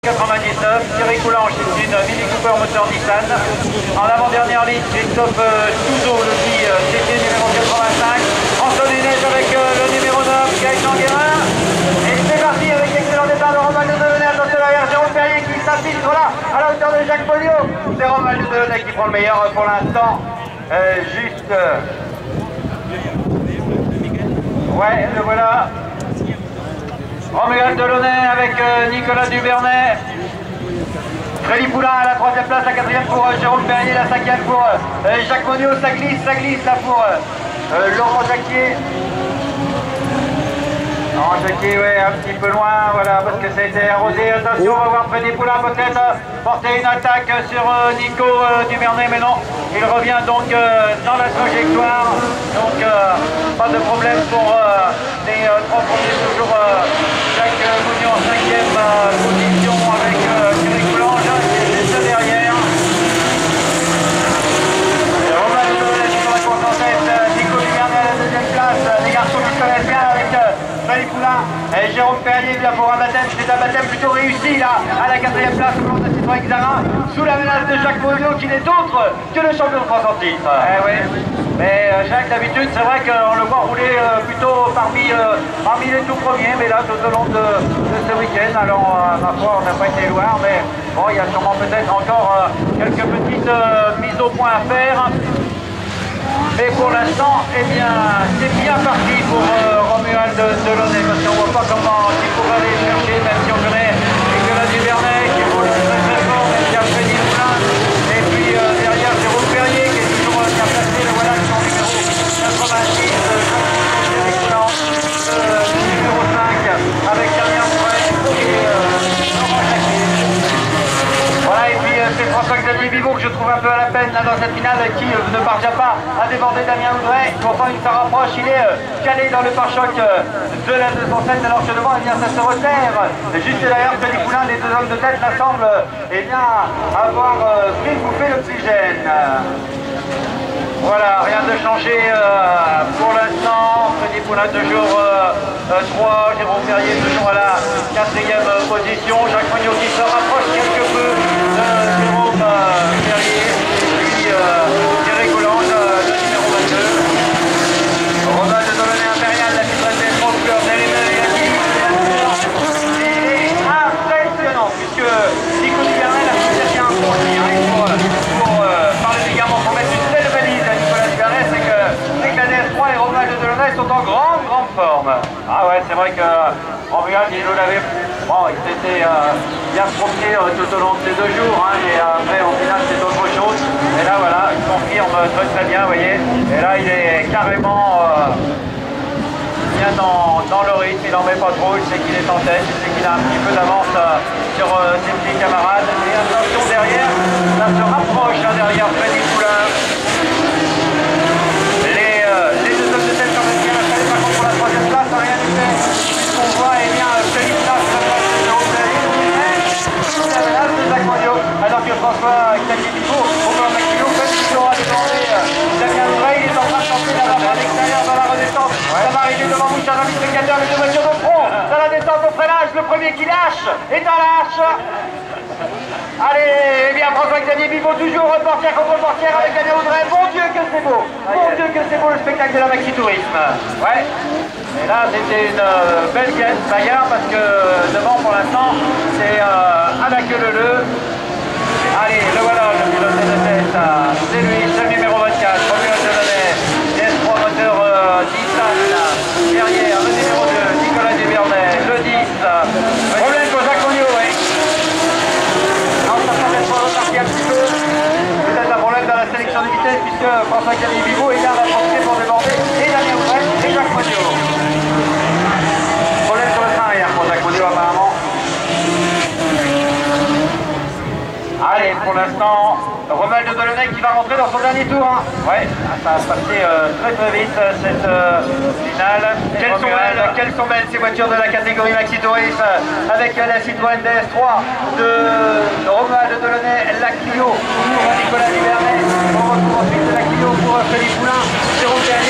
99, Thierry Coulange, c'est une Mini Cooper moteur Nissan. En avant-dernière ligne, Christophe Touzeau, le dit CT numéro 85. Antoine Inès avec le numéro 9, Gaëtan Guérin. Et c'est parti avec l'excellent départ de Romain de Delaunay. Attention derrière Jérôme Perrier qui s'affiche voilà, à la hauteur de Jacques Polio. C'est Romain de Delaunay qui prend le meilleur pour l'instant. Juste. Ouais, le voilà. Romuald Delaunay avec Nicolas Duvernay. Freddy Poulain à la 3e place, la 4e pour Jérôme Perrier, la 5e pour Jacques Monio. Ça glisse là pour Laurent Jacquier. Laurent Jacquier, ouais, un petit peu loin, voilà, parce que ça a été arrosé. Attention, on va voir Freddy Poulain peut-être porter une attaque sur Nico Duvernay, mais non, il revient donc dans la trajectoire. Donc pas de problème pour les trois premiers, toujours Jacques Monio en 5e position avec Thierry Coulange qui est juste derrière. Romain de Delaunay qui sur la course en tête, Nico Duvernay à la 2e place, les garçons qui se connaissent bien avec Freddy Poulain et Jérôme Perrier vient pour un baptême, c'est un baptême plutôt réussi là, à la 4e place au long de la Citroën Xamarin, sous la menace de Jacques Monio qui n'est autre que le champion de France en titre. Oui. Mais Jacques, d'habitude, c'est vrai qu'on le voit rouler plutôt parmi les tout premiers, mais là, tout au long de ce week-end, alors, ma foi, on n'a pas été loin, mais bon, il y a sûrement peut-être encore quelques petites mises au point à faire. Mais pour l'instant, eh bien, c'est bien parti pour Romuald Delaunay, parce qu'on ne voit pas comment il pourrait aller chercher, même si on connaît Nicolas Duvernay qui roule très fort, même s'il y a Freddy Poulain, et puis derrière Jérôme Perrier qui est toujours bien placé, le voilà son numéro 86, Thierry Coulange, numéro 5, avec Damien Fray et Laurent Jacquier. Voilà, et puis c'est François-Xavier Bivot que je trouve un peu à la peine là, dans cette finale qui ne parvient pas à déborder Damien Oudray. Pourtant il se rapproche, il est calé dans le pare-choc de la 207 alors que devant eh bien, ça se resserre. Juste derrière Freddy Poulain, les deux hommes de tête là semblent eh bien, avoir pris une bouffée d'oxygène. Voilà, rien de changé pour l'instant. Freddy Poulain toujours 3, Jérôme Perrier toujours à la 4e position. Jacques Monio qui se rapproche quelque peu de Jérôme Perrier. Puis Thierry Coulange, le numéro 22. Romain de Delaunay Impérial, la Citroën DS3 couleur il est impressionnant puisque Nico Duvernay l'a fait bien pour parler également pour mettre une telle valise à Nicolas Duvernay, c'est que la DS3 et Romain de Delaunay sont en grande forme. Ah ouais, c'est vrai que Romuald, il nous l'avait... Bon, il s'était bien promené tout au long de ces 2 jours, hein, et après, en finale, c'est autre chose. Et là, voilà, il confirme très bien, vous voyez. Et là, il est carrément bien dans le rythme, il n'en met pas trop, il sait qu'il est en tête, il sait qu'il a un petit peu d'avance sur ses petits camarades. Et attention derrière, ça se rapproche derrière Freddy Poulain. Les deux hommes de tête quand même bien installés, par contre pour la 3e place, rien n'est fait. On voit, eh bien, Freddy Poulain se rapproche de Jérôme Perrier, la menace de Jacques Monio, alors que François-Xavier Bivot, au plan Maximo, fait qu'il aura demandé Damien Oudray, il est en train de tenter la barre à l'extérieur dans la redescente. Ça va arriver devant vous, chers amis spectateurs, les deux voitures de front, dans la descente au freinage, le premier qui lâche est un lâche. Allez, eh bien François-Xavier Bivot, toujours portière contre portière avec Damien Oudray. Mon Dieu que c'est beau, mon Dieu que c'est beau le spectacle de la Maxi Tourisme. Ouais. Et là c'était une belle bagarre parce que devant pour l'instant c'est à la queue leu. Allez, le voilà, le pilote de tête, c'est lui, c'est le numéro 24, Romuald Delaunay, DS3 moteur Nissan, derrière le numéro 2, Nicolas Duvernay, le 10, problème pour Jacques Monio, oui. Non, ça semble être reparti un petit peu, peut-être un problème dans la sélection de vitesse puisque François-Xavier Bivot est là à profiter pour déborder et Damien Oudray et Jacques Monio. Problème sur le train arrière pour Jacques Monio apparemment. Allez, pour l'instant, Romuald de Delaunay qui va rentrer dans son dernier tour. Hein. Ouais, ça va se passer très vite cette finale. Quelles sont belles ces voitures de la catégorie Maxi Tourisme avec la Citroën DS3 de Romuald de Delaunay, la Clio pour Nicolas Duvernay. On retrouve ensuite la Clio pour Freddy Poulain, Jérôme Perrier.